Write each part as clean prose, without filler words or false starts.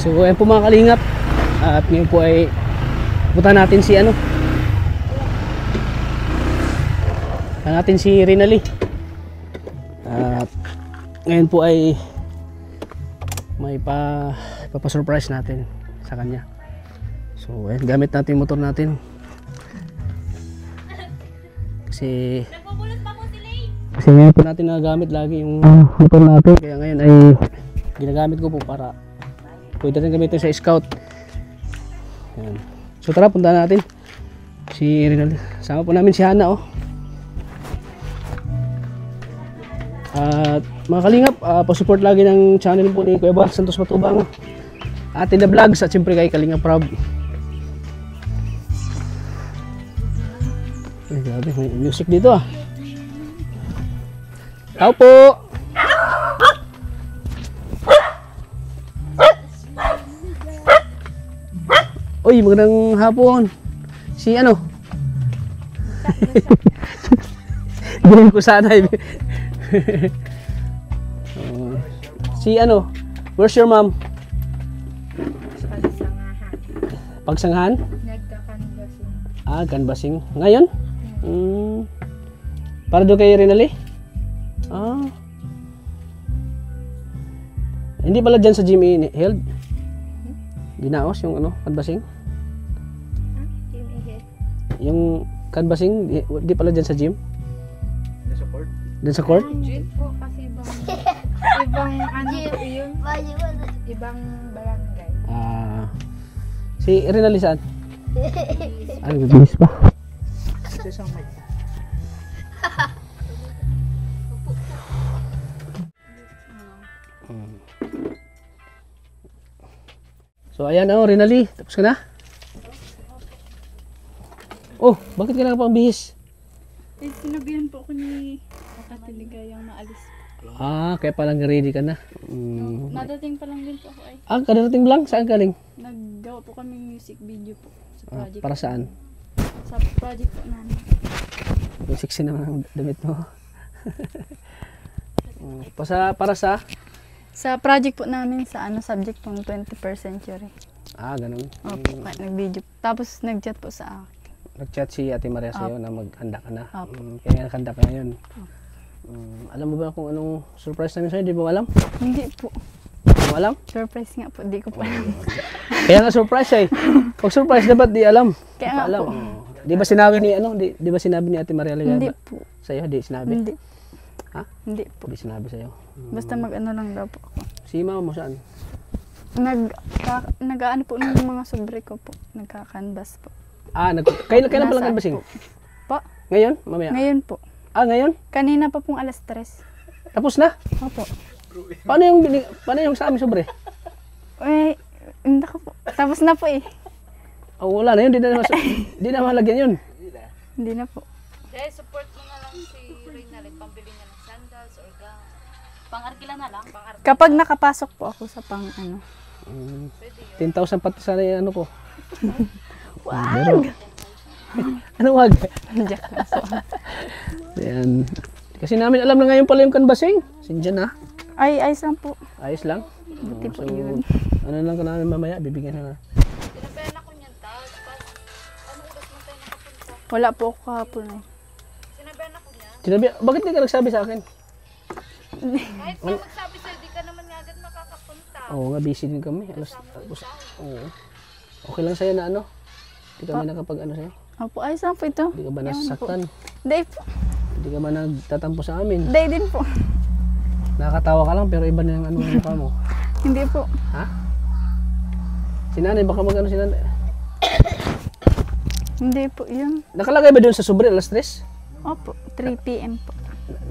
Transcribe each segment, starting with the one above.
So ayan po mga kalingap. At ngayon po ay punta natin si si Rinali. At ngayon po ay may papasurprise natin sa kanya. So ayan, gamit natin yung motor natin. Kasi ngayon po natin nagagamit lagi yung motor natin. Kaya ngayon ay ginagamit ko po para pwede rin gamitin sa scout. Ayan. So tara, punta natin si Rinaldi. Sama po namin si Hana At mga kalingap, pa-support lagi ng channel po ni Kuya Bal Santos Matubang, Ate The Vlogs, at siyempre kay Kalingap Rob. Ay, grabe, may music dito Tao po! Uy, magandang hapon. Si Bilhin ko sana. Si where's your mom? Pagsanghan? Nagka-canvassing. Canvassing. Ngayon? Para doon kay Rinali? Hindi pala dyan sa gym held? Dinaos yung canvassing? Yung canvassing, di pala dyan sa gym? Dyan sa court? Dyan sa court? Gym po kasi ibang yun. Ibang barangay. Si Rinali saan? Ay, bilis pa. Ito isang mic. So ayan Rinali, tapos ka na? Oh, bakit ka na pang bihis? Sinabihan po ako ni Katiligayang maalis. Kaya palang ready ka na. Nadating pa lang din po ako ay. Kadarating lang? Saan galing? Naggawa po kami music video po sa project. Para saan? Sa project po namin. Yung sexy naman ang damit mo. Para sa? Sa project po namin sa subject pong 21st century. Ganun. Opo, nag-video. Tapos nag-chat po sa akin. Nag-chat si Ate Maria sa'yo na maghanda ka na. Kaya naghanda ka ngayon. Alam mo ba kung anong surprise namin sa'yo? Di ba alam? Hindi po. Di mo alam? Surprise nga po, di ko pa alam. Kaya nga surprise Pag surprise dapat di alam. Kaya nga alam. po. Di ba sinabi ni di ba sinabi ni Ate Maria Ligaba? Hindi po. Sa'yo? Di sinabi? Hindi. Ha? Hindi po. Di sinabi sa'yo? Basta mag-ano lang daw po ako. Si mama mo saan? Nag-ano po ng mga sobre ko po. Nagka-canvas po. Kailan pala canvassing? Po? Ngayon? Mamaya? Ngayon po. Ngayon? Kanina pa pong alas 3. Tapos na? Opo. Paano yung sa amin sobre? Hindi ko po. Tapos na po Wala na yun. Di na malagyan yun. Hindi na po. Support mo na lang si Rinaldi, pambili niya ng sandals or gown. Pang-arkila na lang? Kapag nakapasok po ako sa 10,000 pati sana yung ko. Wag! Anong wag? Jack na so. Ayan. Kasi namin alam na ngayon pala yung canvassing. Sindiyan na. Ayos lang po. Ayos lang. Buti po yun. Ano lang ka namin mamaya, bibigyan na. Sinabayan ako niyan ta. Anong oras mo tayo nakapunta? Wala po ako kahapon Sinabayan ako niya. Bakit di ka nagsabi sa akin? Kahit na magsabi sa'yo, di ka naman nga agad makakapunta. Oo nga, busy din kami. Okay lang sa'yo na Di kami nakapag sa'yo? Opo, ayos lang po ito. Di ka ba nasasaktan? Hindi po. Di ka ba nagtatampo sa amin? Hindi din po. Nakakatawa ka lang pero iba na yung mukha mo. Hindi po. Ha? Si nanay, baka si nanay. Hindi po yun. Nakalagay ba doon sa sobre alas 3? Opo, 3 p.m. po.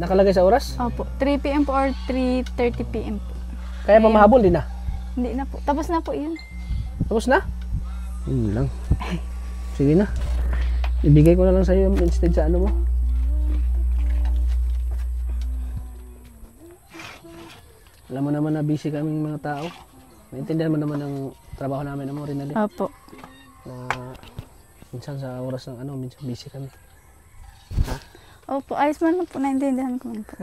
Nakalagay sa oras? Opo, 3 p.m. po or 3:30 p.m. po. Kaya pa mahabol din na? Hindi na po. Tapos na po yun. Tapos na? Yun lang. Sige na. Ibigay ko na lang sa iyo instead sa mo. Alam mo naman na busy kaming mga tao. Naintindihan mo naman ang trabaho namin mo rin na Opo. Na minsan sa oras ng minsan busy kami. Ha? Opo, ayos man lang po. Naintindihan ko man po.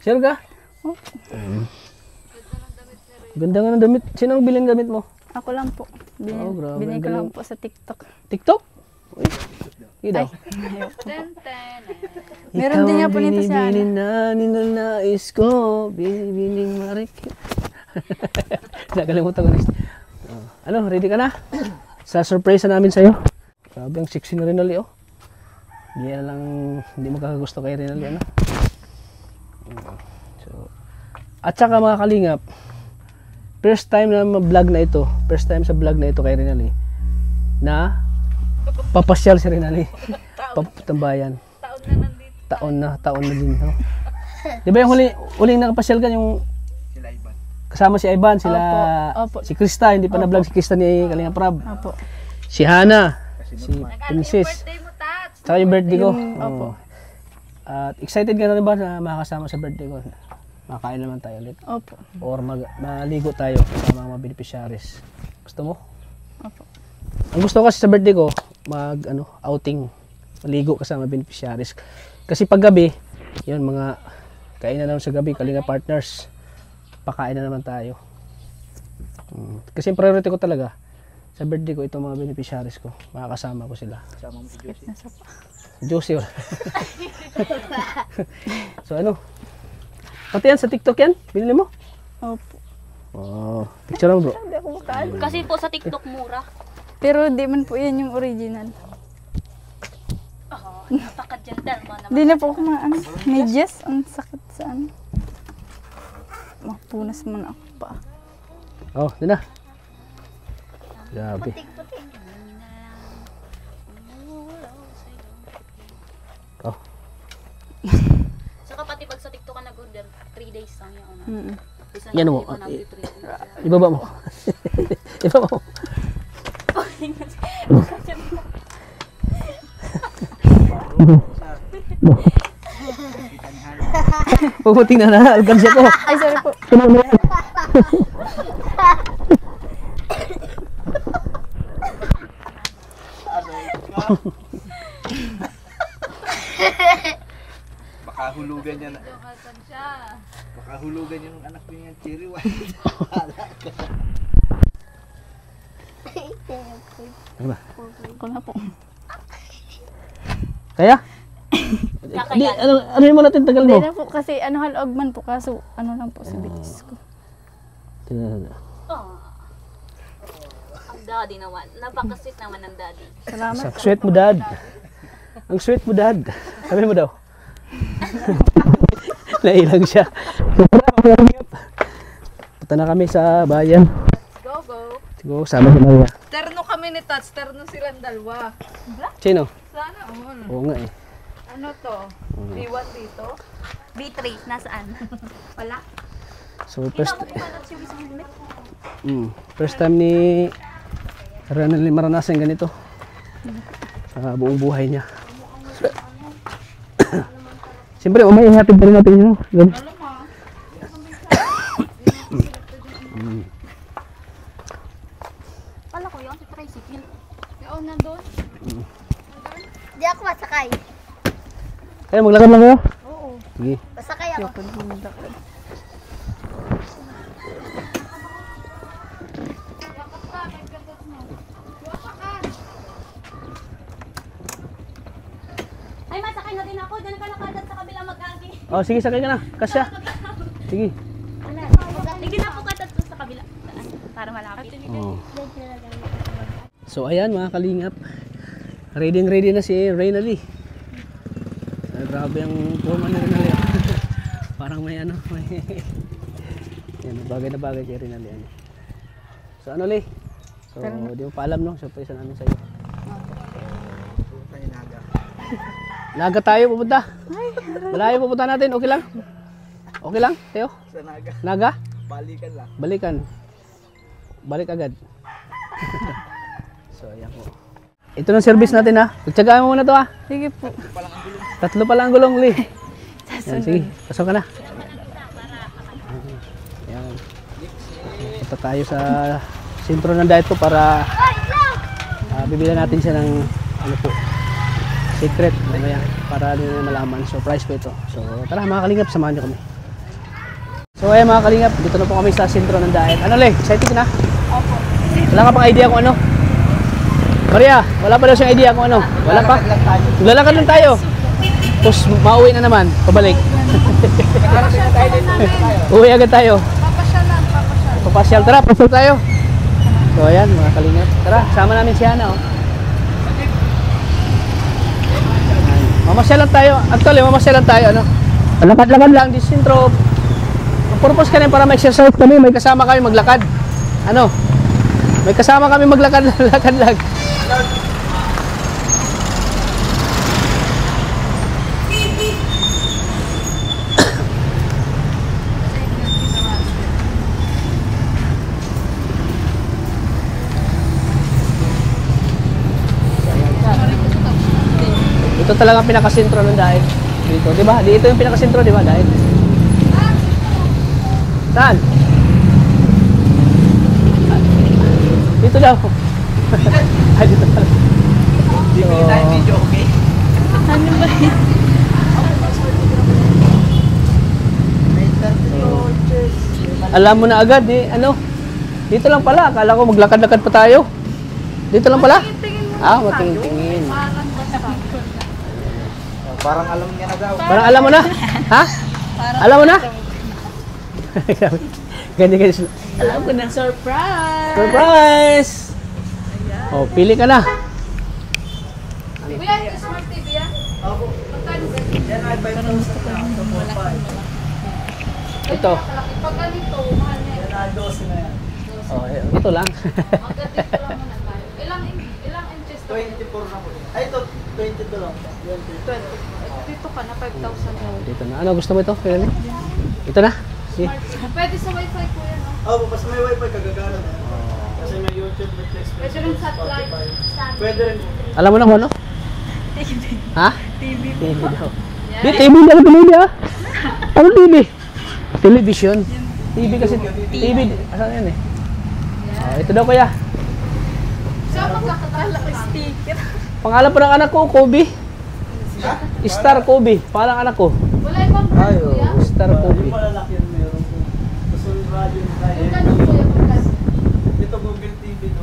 Sure ka? Opo. Ganda nga ng damit. Sino ang bilhin gamit mo? Ako lang po. Oh, grabe, Binili ang ko lang galing. po sa TikTok. TikTok? Uy. Hindi daw. Ayoko. Ten, ten. Meron din nga po nito sa Binibili na ninanais ko. Binibining marikit. Nakalimutan ko na. Ano, ready ka na? Sa surprise na namin sa'yo. Grabe ang sexy na Rinaldi, oh. Hindi na lang, hindi magkakagusto kay Rinaldi, ano? So, at saka mga kalingap, first time na vlog na ito, first time sa vlog na ito kay Rinaldi, na papasyal si Rinaldi. Paputambayan. Taon na nandito. Taon na din, no? Di ba yung huling nakapasyal ka, yung Sila Ivan. kasama si Ivan, sila, Opo. si Krista, hindi pa na-vlog si Krista ni Kalingap Rab. Opo. Si Hana, si Nag-ano yung Princess, birthday mo, Tats? saka yung birthday ko. Opo. Oo. At excited ka na rin ba na makakasama sa birthday ko? Makakain naman tayo ulit. Opo. Or maligo tayo kasama mga beneficiaries. Gusto mo? Opo. Ang gusto ko kasi sa birthday ko, outing. Maligo kasama beneficiaries. Kasi pag gabi, yun mga kainan naman sa gabi, Kalinga partners. Pakain na naman tayo. Kasi yung priority ko talaga, sa birthday ko, itong mga beneficiaries ko, makakasama ko sila. Kasama mo si Josie. Nasa pa. Josie, wala. So ano? Pati yan sa TikTok yan? Binili mo? Opo. Oh, picture mo bro. Hindi ako makaano. Kasi po sa TikTok mura. Pero di man po yan yung original. Oh, napaka-gentle mo naman. Di na po ako maano. Medyas. Ang sakit sa ano. Mapunas man ako pa. Oh, yun na. Grabe. Oh, Saka pati pag sa TikTok ka nag-order, 3 days lang yun. Mm. Isang Yan mo. hindi ko nag-3 ibaba mo. Ibaba mo. Puputing na na, alkansya ko. Ay, sorry po. Baka hulugan niya na. Baka hulugan yung anak ko yung cherry white. Ano ba? Ako na po. Kaya? Di, ano mo natin tagal Hindi mo? na po kasi ano halog man po. Kaso ano lang po sa bitis ko. Oh. Ang daddy naman. Napaka-sweet naman ng daddy. Salamat. Ang sweet mo dad. Ang sweet mo dad. Sabi mo daw. Nailang siya. Punta na kami sa bayan. Go, go. Siguro sama si Maria. Terno kami ni Tats, terno silang dalawa. Sino? Sana all. Oo nga eh. Ano to? B1 dito? B3, nasaan? Wala. So Kita mo kung paano siya yung helmet? first time ni Rinaldi maranasan ganito. Sa buong buhay niya. Siyempre, umay hatid pa rin natin yun. Ganun. Kala ko yun, si tricycle. Yung nandun? Di ako masakay. Kaya maglakad lang kayo? Oo. Sige. Masakay ako. Ay, masakay na din ako. Diyan ka nakadat sa kabila mag-agi. Oh, sige, sakay ka na. Kasya. Sige. Hindi na po kadat sa kabila. Para malapit. Oh. So ayan mga kalingap, ready na si Rinaldi. Grabe ang forma ni Rinaldi. Parang may ano, may yan, bagay na bagay kay Rinaldi. Ano. So ano Li? So di mo pa alam no, surprise namin sa iyo. Naga tayo pupunta. Malayo pupunta natin, okay lang? Okay lang, Teo? Sa Naga. Naga? Balikan lang. Balikan. Balik agad. So, ayan po. Ito ng service natin ha. Pagtsagaan mo muna to ha. Sige po. Tatlo pala ang gulong, Li. Ayan, sige, pasok ka na. Ayan. Punta tayo sa sentro ng diet ko para bibili natin siya ng ano po, secret mamaya para nila malaman. Surprise po ito. So, tara mga kalingap, samahan niyo kami. So ayan mga kalingap, dito na po kami sa sentro ng Daet. Ano Le, excited ka na? Opo. Wala ka pang idea kung ano? Maria, wala pa daw siyang idea kung ano? Wala pa? Lalakad lang tayo. Tapos mauwi na naman, pabalik. Uwi agad tayo. Papasyal lang, papasyal. Papasyal, tara, pasyal tayo. So ayan mga kalingap. Tara, sama namin si Hana. Oh. Mamasyal lang tayo. Actually, mamasyal lang tayo. Ano? Lakad-lakad lang di sentro. Ang purpose ka para mag-exercise kami. May kasama kami maglakad. Ano? May kasama kami maglakad-lakad lang. Ito talaga ang pinakasentro ng Daet. Dito, di ba? Dito yung pinakasentro, di ba, Daet? Saan? Dito daw. Ay, dito pala. Hindi ko tayo video, okay? Ano ba yun? Alam mo na agad, eh. Ano? Dito lang pala. Akala ko maglakad-lakad pa tayo. Dito lang pala? Ah, matingin-tingin. Parang alam niya na daw. Parang alam mo na? Ha? Alam mo na? Ganyan sila. Alam ko na, surprise! Surprise! Oh, pili ka na. Kuya, ito Smart TV yan? Magkano ba? Yan ay 5,000. Ito. Pag ganito, mahal na yan. Yan ay 12 na yan. Oh, ito lang. Maganda dito lang muna tayo. Ilang inches to? 24 na po. Ay, ito, 22 lang. 20. Dito ka na, 5,000 na. Dito na. Ano gusto mo ito? Kailan? Ito na. Sige. Pwede sa wifi kuya, no? Oh, basta may wifi kagagana na. Kasi may YouTube, Netflix, Pwede rin satellite. Pwede rin. Alam mo na kung ano? Ha? TV. TV daw. Di, TV na lang TV ah. Ano TV? Television. TV kasi. TV. Asan yan eh? Oh, ito daw kuya. Saan magkakatala kay sticker? Pangalan pa ng anak ko, Kobe. Star Kobe. Pangalan ng anak ko. Wala ibang brand kuya? Star Kobe. Malalaki yan meron po. Tapos yung radio na tayo. Magkano kuya? Magkano? Ito Google TV 12.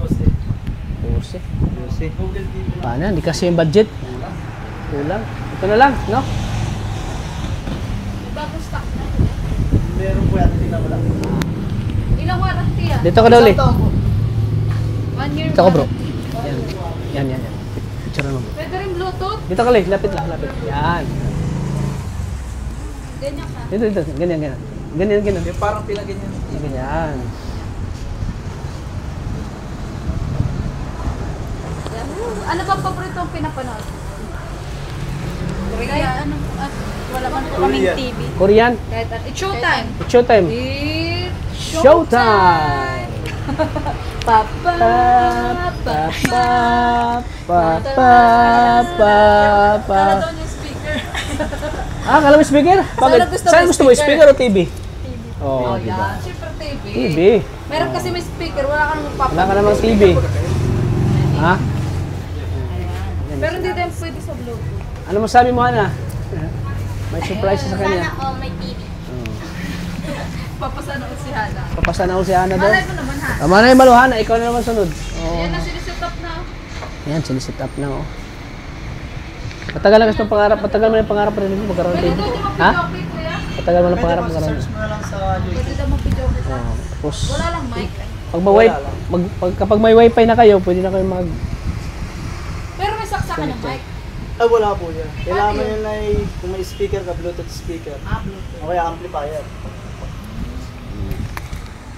Puse. Google TV lang. Paano? Hindi kasi yung budget. Kulang. Ito na lang, no? May bagong stock na. Meron po yan, hindi na wala. Ilang warranty yan? Dito ka daw, Le. 1 year Dito ka, bro. warranty. Yan. Picture mo. Pwede rin Bluetooth? Dito ka, Le. Lapit lang, lapit. Yan. Ganyan ka. Dito. Ganyan. Ganyan. Yung parang pilagin yan. Ganyan. Ano ba paborito ang pinapanood? Kaya ano, at wala man po kaming Korean. TV. Korean. Kahit at it's showtime. It's showtime. It's Showtime! Papa. Para doon yung speaker. Ah, kala mo speaker? Bakit? Sana gusto mo Saan gusto mo? speaker? Speaker o TV? Oh, Oh, diba? yan. Siyempre TV. TV. Meron kasi may speaker, wala ka namang Wala ka papanood. namang TV. Ha? Pero hindi din pwede sa Bluetooth. Ano masabi mo, Hana? May surprise sa kanya. Sana all may TV. Papasanood si Hana. Papasana ko si Hana daw. Malay mo naman ha. Tama na yung maluhana, ikaw na naman sunod. Oo. Yan na siniset up na. Yan, sinisit up na, oh. Matagal na gusto ng pangarap, matagal mo na yung pangarap rin mo magkaroon ng Pwede TV. daw di Ha? mag-video kuya. Matagal mo na Pwede pangarap mo, magkaroon. search mo na lang sa Pwede YouTube. daw mag-video kita. Oo. Tapos, Wala lang mic. pag kapag may wifi na kayo, pwede na kayo mag... Pero may saksakan ng mic. Ay, wala po yan. Kailangan mo yun ay, kung may speaker ka, Bluetooth speaker. Bluetooth. O kaya amplifier.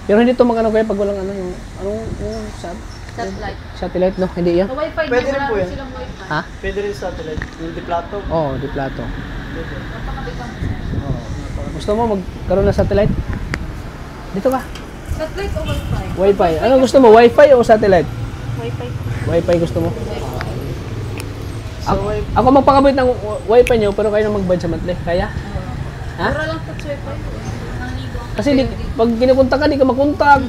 Pero hindi to magano kaya pag walang ano yung Satellite. satellite no, hindi yan. Sa wifi Pwede niya, rin wala po rin yan. silang wifi. Ha? Pwede rin satellite. Yung di-plato. Oo, di plato. Pwede. Napakabit ang Gusto mo magkaroon ng satellite? Dito ka. satellite o wifi? Wifi. Ano gusto mo? Wifi o satellite? Wifi. Wifi gusto mo? So, Ako magpakabit ng wifi niyo pero kayo na mag-budget sa monthly. Kaya? Ha? Mura lang touch wifi. Kasi pag kinukontak ka, di ka makontak.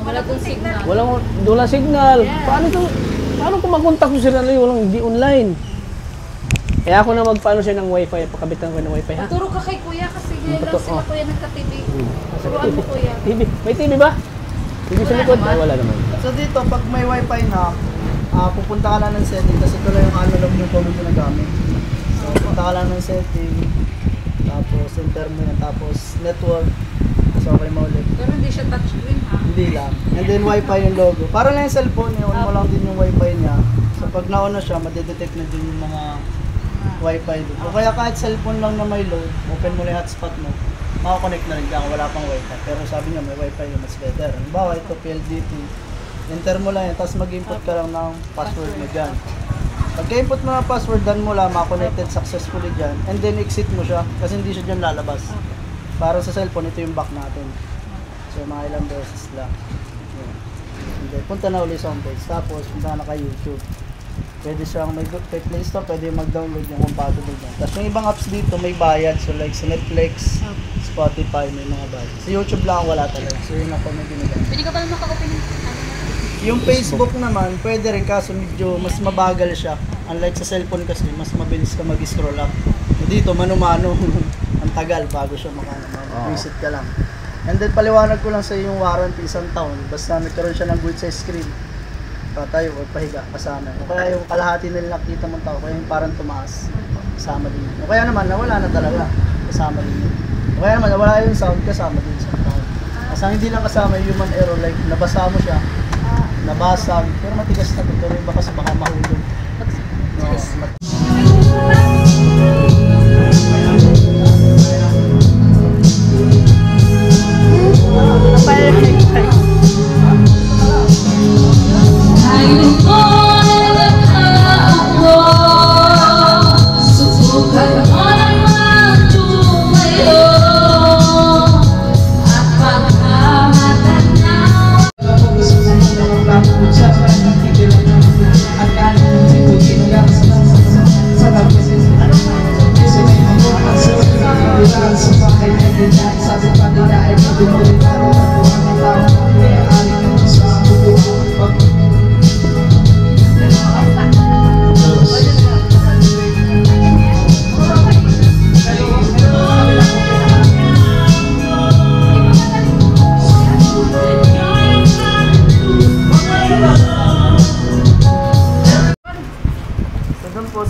Wala tong signal. Walang signal. Paano kung makontak ko sila na walang hindi online? Kaya ako na magpaano siya ng wifi, pakabitan ko ng wifi ha. Turo ka kay kuya kasi Hindi lang sila kuya nagka-TV. Turuan mo kuya. TV. May TV ba? TV sa likod? Ay, wala naman. So dito, pag may wifi na, pupunta ka lang ng setting kasi ito lang yung analog yung phone mo ginagamit. So punta ka lang ng setting, tapos enter mo yan, tapos network, so okay mo ulit. Pero hindi siya touchscreen ha. Hindi lang. And then wifi yung logo. Para lang yung cellphone, on mo lang din yung wifi niya. So pag na-on na siya, madedetect na din yung mga wifi doon. O kaya kahit cellphone lang na may load, open mo lang yung hotspot mo, makakonect na rin ka wala pang wifi. Pero sabi niya may wifi yung mas better. Halimbawa ito PLDT, enter mo lang yan, tapos mag-input ka lang ng password mo dyan. Pagka-input mo ng password, dan mo lang, makakonected successfully dyan, and then exit mo siya, kasi hindi siya dyan lalabas. Para sa cellphone, ito yung back natin. So mga ilang beses lang. Yan. And then, punta na ulit sa homepage, tapos punta na kay YouTube. Pwede siyang may Play Store, pwede mag-download yung compatible dyan. Tapos yung ibang apps dito may bayad, so like sa Netflix, Spotify, may mga bayad. Sa YouTube lang wala talaga, so yun ako may ginagamit. Pwede ka pala maka-open yung Yung Facebook naman, pwede rin kaso medyo mas mabagal siya. Unlike sa cellphone kasi, mas mabilis ka mag-scroll up. Dito, mano-mano, ang tagal bago siya mag-visit ka lang. And then, paliwanag ko lang sa yung warranty isang taon. Basta nagkaroon siya ng good size screen. Patayo o pahiga, kasama. O kaya yung kalahati nila nakita mong tao, kaya yung parang tumaas, kasama din. O kaya naman, nawala na talaga, kasama din. O kaya naman, nawala yung sound, kasama din sa tao. Kasi hindi lang kasama yung human error, like nabasa mo siya, nabasag, pero matigas na ito, pero baka baka mahulog. No,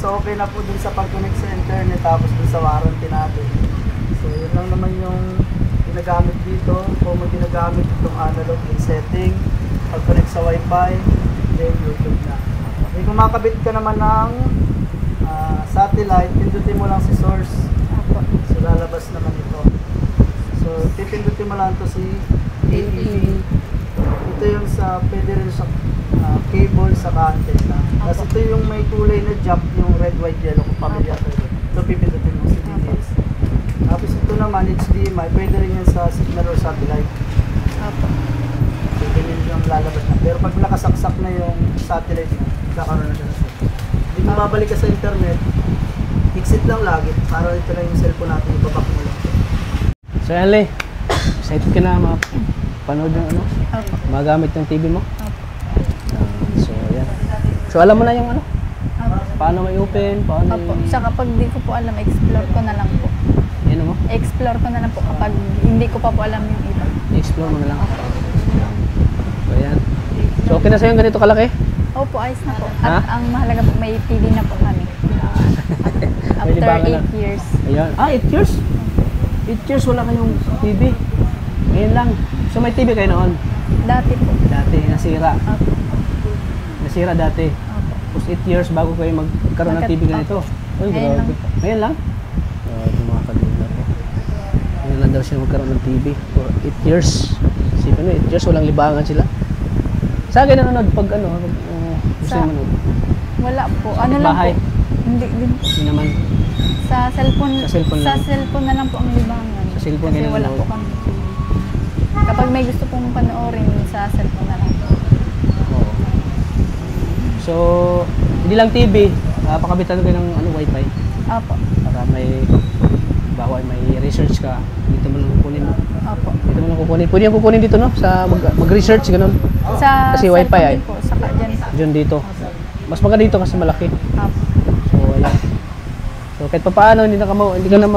So okay na po dun sa pag-connect sa internet tapos dun sa warranty natin. So yun lang naman yung ginagamit dito. Kung mo ginagamit itong analog in setting, pag-connect sa wifi, then YouTube na. Okay, kung makabit ka naman ng satellite, pindutin mo lang si source. So lalabas naman ito. So pipindutin mo lang to si AEV. Ito yung sa, pwede rin sa cable sa antenna. Tapos ito yung may kulay na jump, yung red, white, yellow, kung pamilya kayo. Ito pipindutin mo si DTS. Tapos ito naman, HDMI, pwede rin yan sa signal or satellite. Pwede rin yung lalabas na. Pero pag nakasaksak na yung satellite na, kakaroon na siya na siya. Hindi mo babalik ka sa internet, exit lang lagi, para ito lang yung cellphone natin, ibabak mo lang. So Ellie, excited ka na mapanood yung ano? Magamit yung TV mo? So yan. So alam mo na yung ano? Paano may open? Paano Opo. Sa kapag di ko po alam, explore ko na lang po. Yan mo? Explore ko na lang po kapag hindi ko pa po alam yung iba. I-explore mo na lang. So yan. So okay na sa'yo yung ganito kalaki? Opo, ayos na po. At ang mahalaga po, may TV na po kami. After libangan 8 years. Ayan. 8 years? 8 years wala kayong TV? Ngayon lang. So may TV kayo noon? Dati po. Dati, nasira. Opo. Nasira dati. Opo. Tapos 8 years bago kayo magkaroon ng TV ganito. Uy, Ngayon lang grabe. po. Ngayon lang? Ito mga kalina po. Ngayon lang daw siya magkaroon ng TV for 8 years. Sipin mo, 8 years walang libangan sila. Sa akin nanonood pag ano, gusto yung manood. Wala po. Ano lang Bahay? po. Hindi din. Hindi naman. Sa cellphone. Sa cellphone Sa lang. cellphone na lang po ang libangan. Sa cellphone Kasi ganun wala lang. po kami. Kapag may gusto pong panoorin, sa cellphone na lang po. Oo. So, hindi lang TV, pakabitan kayo ng ano, wifi. Opo. Para may bawa may research ka, dito mo lang kukunin. Opo. Dito mo lang kukunin. Pwede yung kukunin dito, no? Sa mag-research, ganun. Sa Kasi cellphone wifi ay. din po. Saka dyan. Diyan dito. Mas maganda dito kasi malaki. Opo. So, wala. So, kahit pa paano, hindi ka na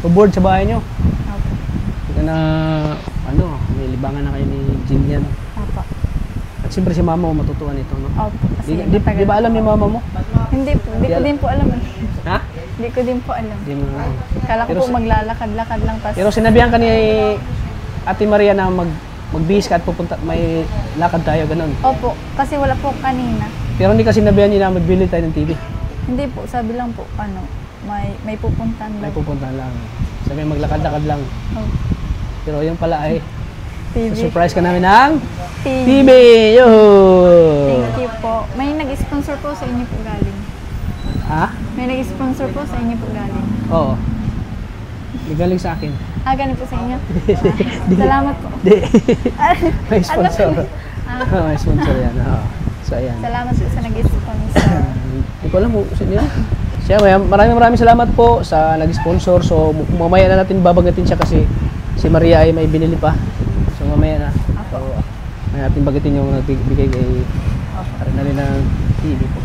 board sa bahay nyo. Opo. Hindi ka na, may libangan na kayo ni Jillian. Opo. At siyempre si mama mo matutuwa nito, no? Opo. Kasi Di matagal ba alam ni mama mo? Hindi po. Hindi ko din po alam. Ha? Hindi ko din po alam. Hindi mo alam. Kala ko Pero po maglalakad-lakad lang. Tas, Pero sinabihan ka ni Ate Maria na magbihis ka at pupunta, may lakad tayo, ganun. opo. Kasi wala po kanina. Pero hindi ka sinabihan niya na magbili tayo ng TV. Hindi po. Sabi lang po, may pupuntahan May lang. pupunta lang. Sabi maglakad-lakad lang. Oh, Pero yung pala ay, TV. surprise ka namin ng TV. TV! Yo! Thank you po. May nag-sponsor po sa inyo po galing. Ha? May nag-sponsor po sa inyo po galing. Oo. Hindi galing sa akin. Galing po sa inyo? Salamat po. Di. May sponsor. Ah, May sponsor yan. Oo. So, ayan. salamat po sa nag-sponsor. Hindi ko alam kung sino yan. Siya, maraming salamat po sa nag-sponsor. So, mamaya na natin babagatin siya kasi si Maria ay may binili pa. So, mamaya na. So, may natin bagatin yung nagbigay kay Arenalyn ng TV po.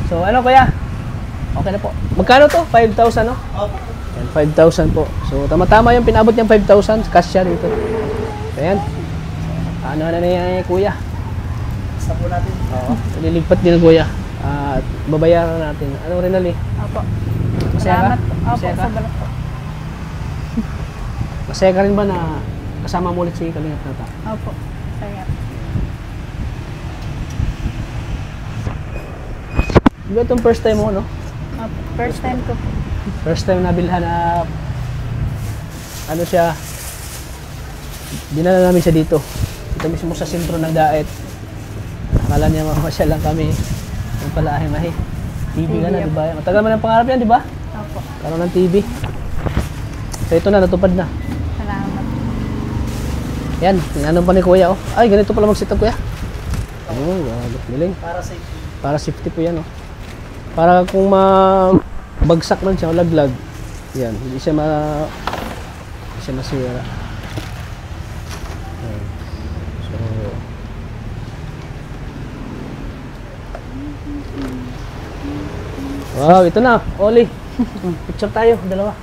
So, ano kuya? Okay na po. Magkano to? 5,000, no? Opo. Yan, 5,000 po. So, tama-tama yung pinabot niyang 5,000. Cash siya dito. So, ayan. Ano na niya kuya? Basta po natin. Oo. Nilipat din ng kuya. At babayaran natin. Ano rin ali? Opo. Masaya ka? Salamat po. Opo, Masaya ka? sobrang po. Masaya ka rin ba na kasama mo ulit si Kalingap Nata? Opo. Saya. Di ba itong first time mo, no? Opo. First time ko po. First time nabilhan na ano siya, dinala namin siya dito. Dito mismo sa sentro ng Daet. Akala niya mamasyal lang kami. Yung pala ay mahi. TV ka na, di ba? Matagal man ang pangarap yan, di ba? Opo. Karoon ng TV. So ito na, natupad na. Salamat. Yan, tinanong pa ni Kuya, oh. Ay, ganito pala mag-setup, Kuya. Oh, galing. Para safety. Para safety po yan, oh. Para kung bagsak man siya o laglag, yan, hindi siya masira. Yan. So, wow, ito na, Oli. Picture tayo, dalawa.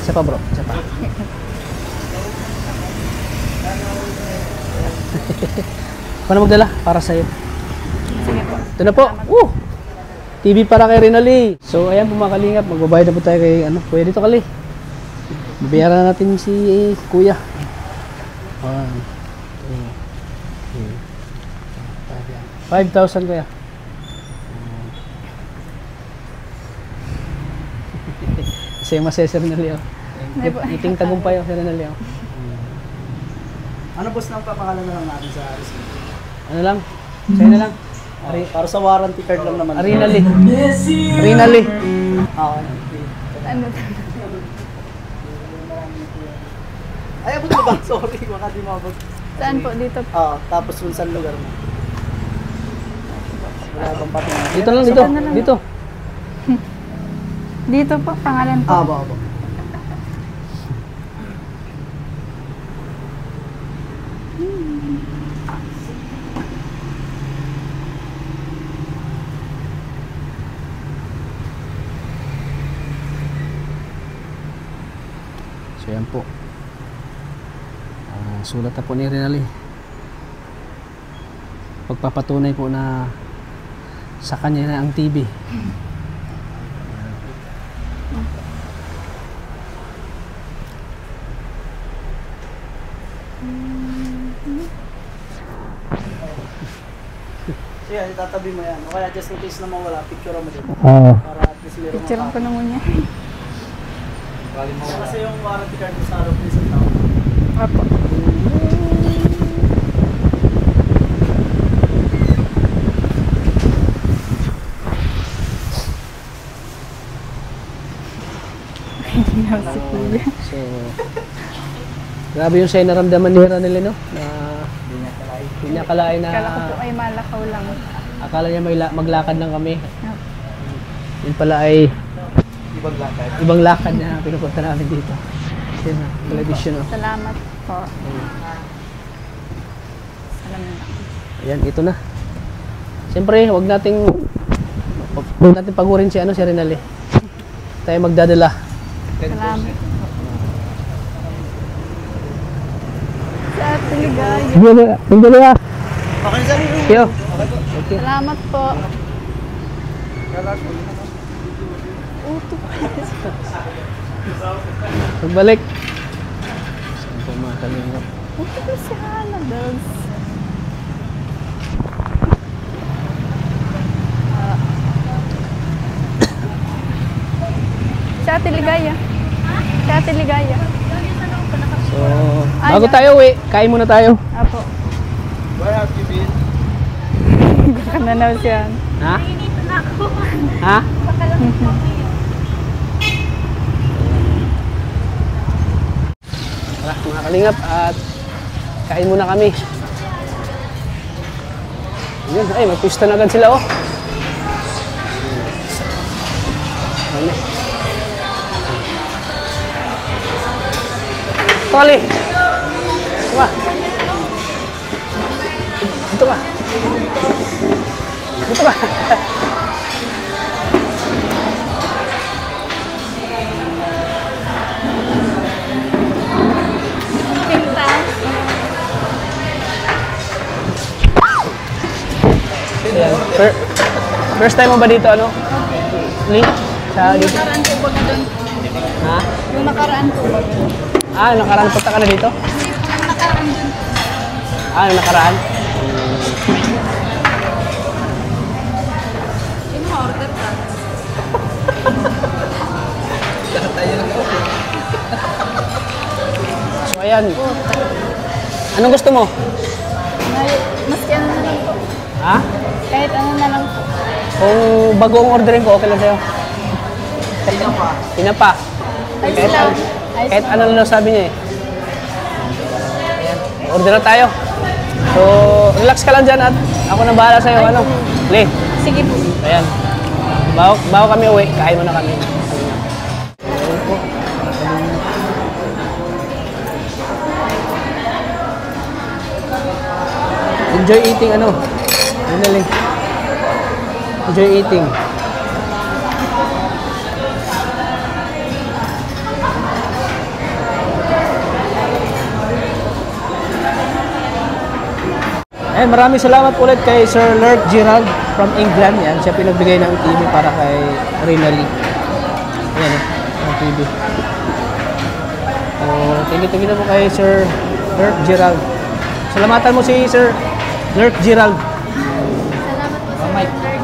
Isa pa bro, isa pa. Paano magdala? Para sa'yo. Sige po. Ito na po. TV para kay Rinali. So ayan po mga kalingap, magbabayad na po tayo kay Kuya dito Kali. Babayaran na natin si Kuya. 5,000 Kuya. Kasi masaya si Rinali. Iting tagumpay si Rinali. Ano boss nang papangalan na lang natin sa receipt? Ano lang? Sa'yo na lang. Para sa warranty card lang naman. Rinali. Rinali. Ano? Ay, abot na ba? Sorry, baka di mabot. Saan po? Dito po. Tapos kung saan lugar mo. Wala bang patingin? Dito lang, dito. Dito. Dito po, pangalan po. Abo. So yan po. Sulat na po ni Rinali. Pagpapatunay po na sa kanya na ang TV. So yan, itatabi mo yan. O kaya just in case na mawala, picture mo din. Oo. Para at least meron Picture ko naman niya. Kasi yung warranty card mo sa harap ng isang tao. Opo. Si Kuya. So, grabe yung sa'yo naramdaman ni Rinali, no? Na hindi niya kalain na Kala ko po ay malakaw lang. akala niya maglakad lang kami. Opo. Yun pala ay Ibang lakad. ibang lakad na pinupunta namin dito. Yun na, television, no? Salamat po. Salamat. Ayan, ito na. Siyempre, huwag nating pagurin si Rinal eh. Tayo magdadala. Salamat. Sa Ate Ligaya. Sige ba? Okay, sir. Yo. Salamat po. Pagbalik. Saan po mga kalingap? Ito ko si Hana, dogs. Sa Ate Ligaya. Sa Ate Ligaya. So, bago tayo uwi, kain muna tayo. Apo. Where have you been? Kananaw siya. Ha? Ha? Tara, mga kalingap, at kain muna kami. Yun, ay, magpista na agad sila, oh. Ano? Toli! Ito ka. Ito ka. Ito ka. Ayan. First time mo ba dito, ano? Lee? Sa dito? Nakaraan po ba doon? Ha? Yung nakaraan po ba? Ah, nakaraan. Punta ka na dito? Yung nakaraan doon. Ah, yung nakaraan? Yung order ka. So, ayan. Anong gusto mo? Maski ano na lang po. Ha? Kahit ano na lang po. Kung bago ang ordering ko, okay lang sa'yo. Pinapa. Ay, Kahit, sila. Ay, kahit ano lang sabi niya eh. Ayan. Order na tayo. So, relax ka lang dyan at ako na bahala sa'yo. Ano? Lee. sige po. Ayan. Bago kami uwi, kain muna kami. Ayan po. Enjoy eating, ano? Yun na lang. Enjoy eating. And maraming salamat ulit kay Sir Lurk Gerald from England. Yan, siya pinagbigay ng TV para kay Rinal. Ayan, ang TV. So, thank you na po kay Sir Lurk Gerald. Salamatan mo si Sir Lurk Gerald. Salamat po sa Mike. Lord.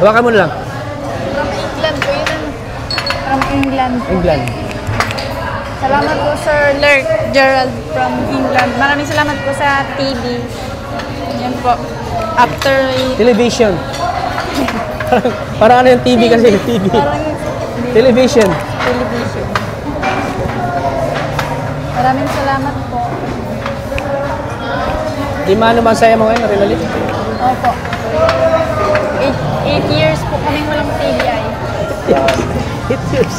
Hawakan mo na lang. From England po yun. From England. England. Salamat po Sir Lurk Gerald from England. Maraming salamat po sa TV. Yan po. After Television. Parang ano yung TV kasi? TV. parang Television. television. Maraming salamat po. Di man naman saya mo ngayon, Rinal. Opo. 8 years po kaming walang TVI. 8 years.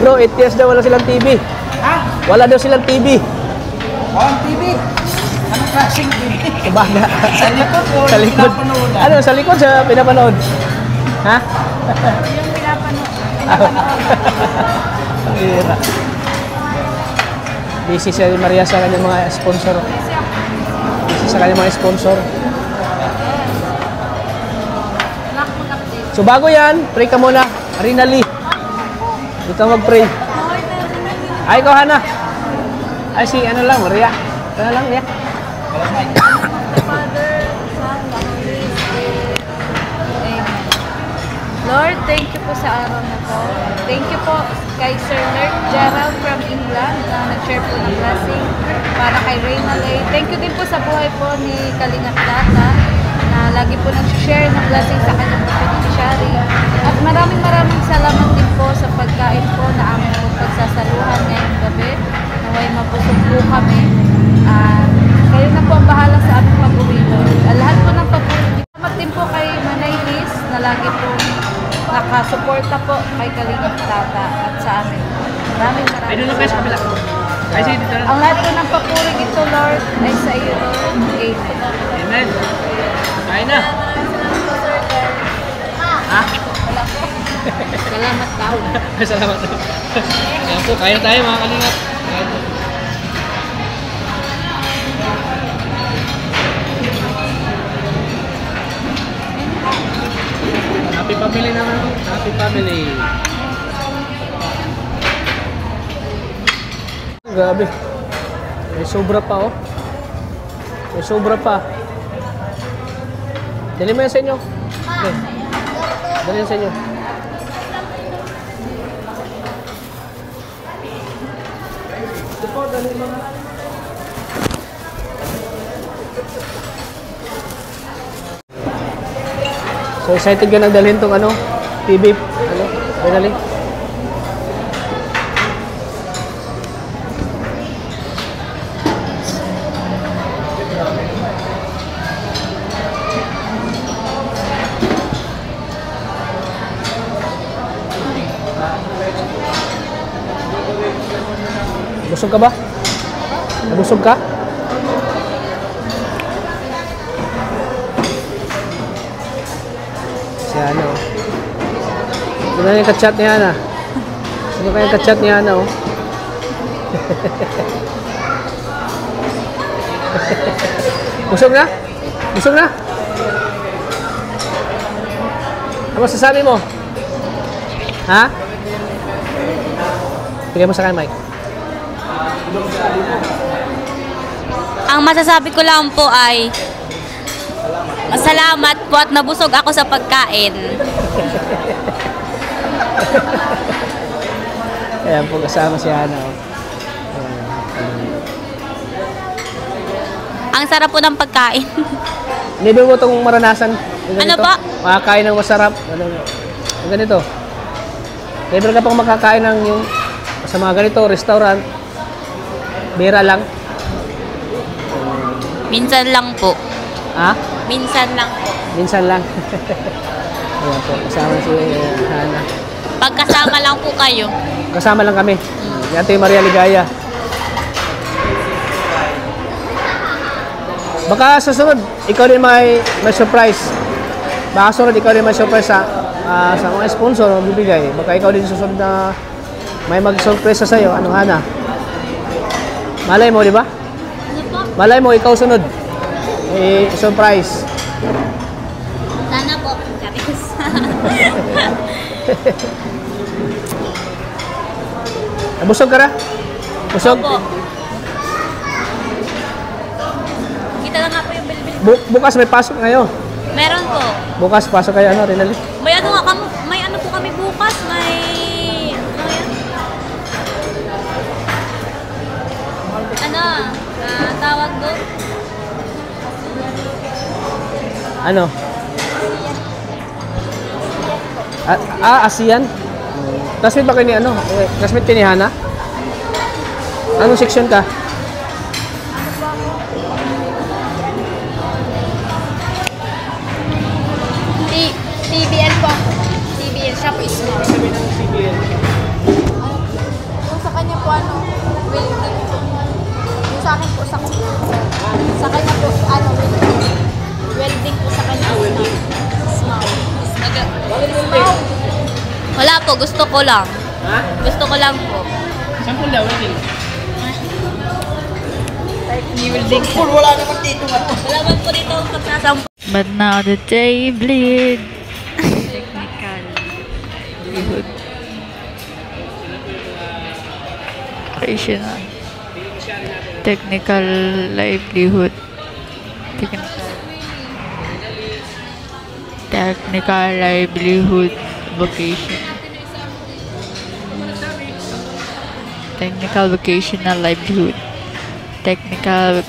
Bro, 8 years daw wala silang TV. Ha? Wala daw silang TV. On TV? Anong klaseng TV? Baga. Sa likod o Sa likod. pinapanood? Ano, sa likod sa pinapanood? Ha? Yung pinapanood. Ang hira. Busy si Maria sa kanyang mga sponsor. Busy sa kanyang mga sponsor. So bago yan, pray ka muna. Rinali. Dito mag-pray. Ay, ko Hana. Ay, si ano lang, Maria. Ano lang, Maria. Father, Son, the Holy Spirit. Amen. Lord, thank you po sa araw na to. Thank you po kay Sir Lurk Gerald from England na nag-share po ng blessing para kay Reynal. Thank you din po sa buhay po ni Kalingap Tata na lagi po nag-share ng blessing sa kanyang beneficiary. At maraming salamat din po sa pagkain po na aming po pagsasaluhan ngayong gabi. Naway mapusog po kami. Kayo na po ang bahala sa aming pag-uwi, Lord. Lahat po ng pag-uwi. Salamat din po kay Manay Liz na lagi po nakasuporta po kay Kalingap Tata at sa amin. Maraming Ay, doon lang kayo sa kabila. salamat. Ay, sige, dito na. Ang lahat po ng papuring ito, Lord, ay sa iyo, Lord. Amen. Amen. Kain na. Ha? Salamat daw. Salamat. Ayan po, kain tayo mga kalingap. Kain po. Happy family naman. Happy family. Grabe. May sobra pa oh. May sobra pa. Dali mo yan sa inyo. Okay. Dali yan sa inyo. Ito po, dali mo na. So excited ka nagdalhin tong ano, TV, ano, dali. Busog ka ba? Nabusog ka? Si Hana oh. Sino yung ka-chat ni Hana? Sino kaya yung ka-chat ni Hana oh? Busog na? Busog na? Ano masasabi mo? Ha? Bigay mo sa akin, Mike. Ang masasabi ko lang po ay salamat po at nabusog ako sa pagkain. Ayan po, kasama si Hana. Oh. Ang sarap po ng pagkain. Never mo itong maranasan. Ano po? Makakain ng masarap. Ano, ganito. Never ka pang makakain ng yung sa mga ganito, restaurant. Bira lang. Minsan lang po. Ha? Minsan lang po. Minsan lang. Ayan po, kasama si Hana. Pagkasama lang po kayo. Kasama lang kami. Yan yung Maria Ligaya. Baka susunod, ikaw din may surprise. Baka susunod, ikaw din may surprise sa mga sponsor o bibigay. Baka ikaw din susunod na may mag-surprise sa sa'yo. Ano, Hana? Malay mo, di ba? Malay mo, ikaw sunod. Surprise. Sana po. Busog ka na? Busog? Opo. Kita na nga po yung bilbil. Bukas may pasok ngayon. Meron po. Bukas pasok kayo, ano, Rinali? May ano nga may ano po kami bukas. May ano yan? Ano? Tawag doon? Ano? ASEAN? Classmate ba kayo ni ano? Classmate kayo ni Hana? Anong section ka? TBL po. TBL siya po is small. Yung sa kanya po ano, welding po. Yung sa akin po sa kanya po ano, welding. Welding po sa kanya. Small. Small. Wala po. Gusto ko lang. Ha? Gusto ko lang po. Sample daw, wedding. Welding pool, wala naman dito. Salamat po dito ang pagsasampo. But now the day bleed. Technical livelihood. Occasional. Technical livelihood. Technical livelihood vocation. Technical vocational livelihood. Technical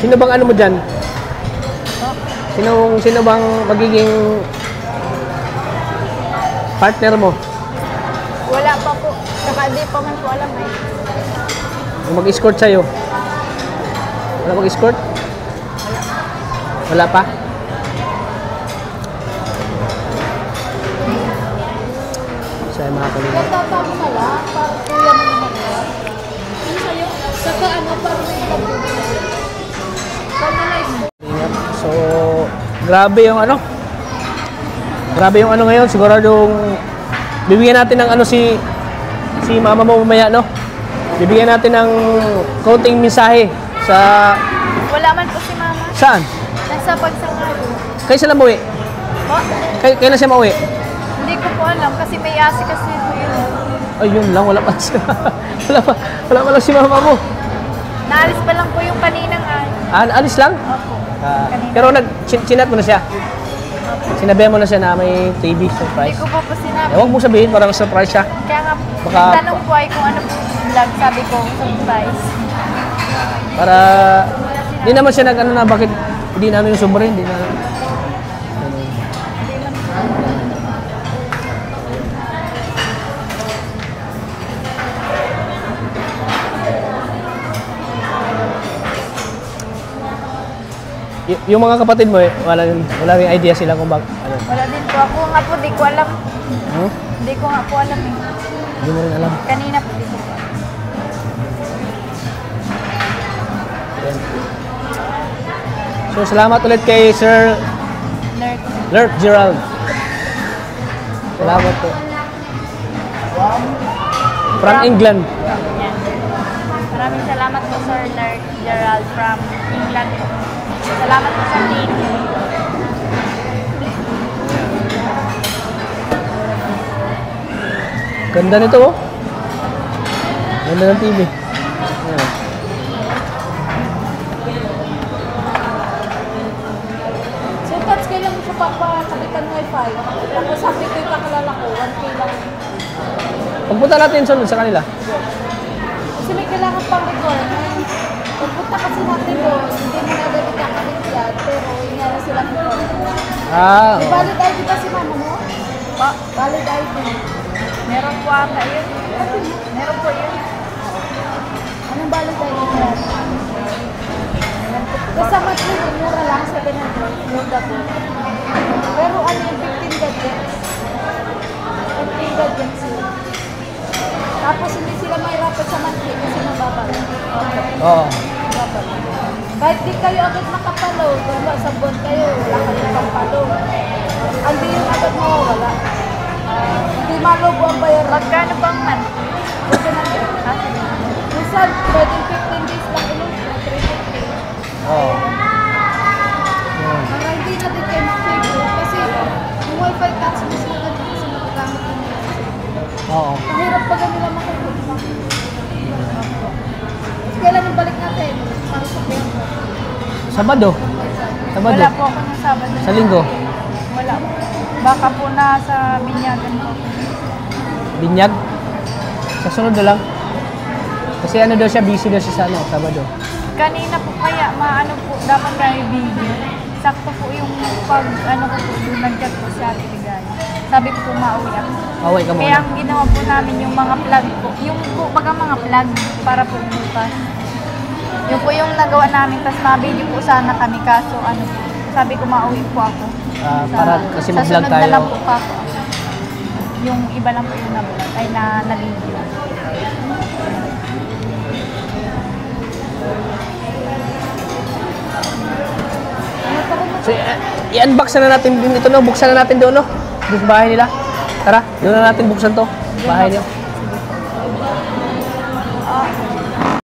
Sino bang ano mo dyan? Sino bang magiging partner mo? Wala pa po. Saka di pa man po alam eh. Yung mag-escort sa'yo? Wala mag-escort? Wala pa? Sa'yo mga kalina. Tatama na lang. Parang kuya mo naman yan. Ano sa'yo? Saka ano, parang may vlog po. Pag-live mo. So, grabe yung ano. Grabe yung ano ngayon. Siguradong bibigyan natin ng ano si mama mo mamaya, no? Bibigyan natin ng konting mensahe sa... Wala man po si mama. Saan? Nasa pagsangalo. Kayo sila mauwi? Po? Kailan siya mauwi? Hindi ko po alam kasi may asi kasi po yun. Ay, yun lang. Wala pa siya. wala pa lang si mama mo. Naalis pa lang po yung kaninang ay. Alis lang? Opo. Pero chinat mo na siya. Sinabihan mo na siya na may TV surprise. Hindi ko po sinabi. Huwag mo sabihin, parang surprise siya. Kaya nga, Baka- yung tanong po ay kung ano po yung vlog, sabi ko, surprise. Para, hindi naman siya nag-ano na, bakit hindi namin yung sobre, hindi na. Yung mga kapatid mo, wala rin idea sila kung ano. Wala din po. Ako nga po, di ko alam. Hmm? Hindi ko nga po alam eh. Hindi mo rin alam. Kanina po, di ko po alam. Yan. So, salamat ulit kay Sir Nerd. Lurk Gerald. Salamat po. From England. Yan. Maraming salamat po, Sir Nerd Gerald from England. Salamat po sa team. Ganda nito, oh. Ganda ng TV. Ayan. So, Tats, kailan mo siya papakabitan wifi? Tapos sabi ko yung kakalala ko, 1K lang. Pagpunta natin sa kanila. Kasi may kailangan pang requirement. Pagpunta kasi natin doon, hindi mo na agad ikakalit yan, pero yun nga na sila po. Ah, May oo. valid ID ba si mama mo? Pa, Valid ID. meron po ata yun. Meron po yun. Anong valid ID mo? Kasi monthly, mura lang, 700. Mura po. Pero ano yung 15 gadgets? 15 gadgets yun. Tapos hindi sila mahirapan sa monthly kasi mababa lang. Oo. Mababa lang. Kahit di kayo agad makapalo, diba, sa buwan kayo, wala kayong pampalo. Hindi yung agad mawawala. Hindi malobo ang bayaran. Magkano bang monthly? Ha? Minsan, pwedeng 15 days lang ulit, 350. Oo. Para hindi na din kayo mag-favor. Kasi yung wifi tax, mas maganda kasi magagamit ng Oo. mahirap pa ganila makikita. Kailan yung balik natin? Para sa pera. Sabado. Sabado. Wala po ako ng Sabado. Sa linggo. Wala. Baka po nasa binyagan po. Binyag. Sa sunod na lang. Kasi ano daw siya, busy daw siya sa ano, Sabado. Kanina po kaya, maano po, dapat tayo video. Sakto po yung pag, ano ko po, yung nag-chat po si Ate Ligaya. Sabi ko po, mauwi ako. Away ka Kaya muna. ang ginawa po namin yung mga plug po, yung po, baga mga plug para po bukas. Yung po yung nagawa namin, tapos ma-video po sana kami, kaso ano po, sabi ko mauwi po ako. Para kasi sa mag-vlog sunod tayo. na lang po ako. Yung iba lang po yung na-vlog, ay na-video. So, i-unbox na natin din ito, no? Buksan na natin doon, no? Doon sa bahay nila. Tara, doon na natin buksan to. Bahay niyo.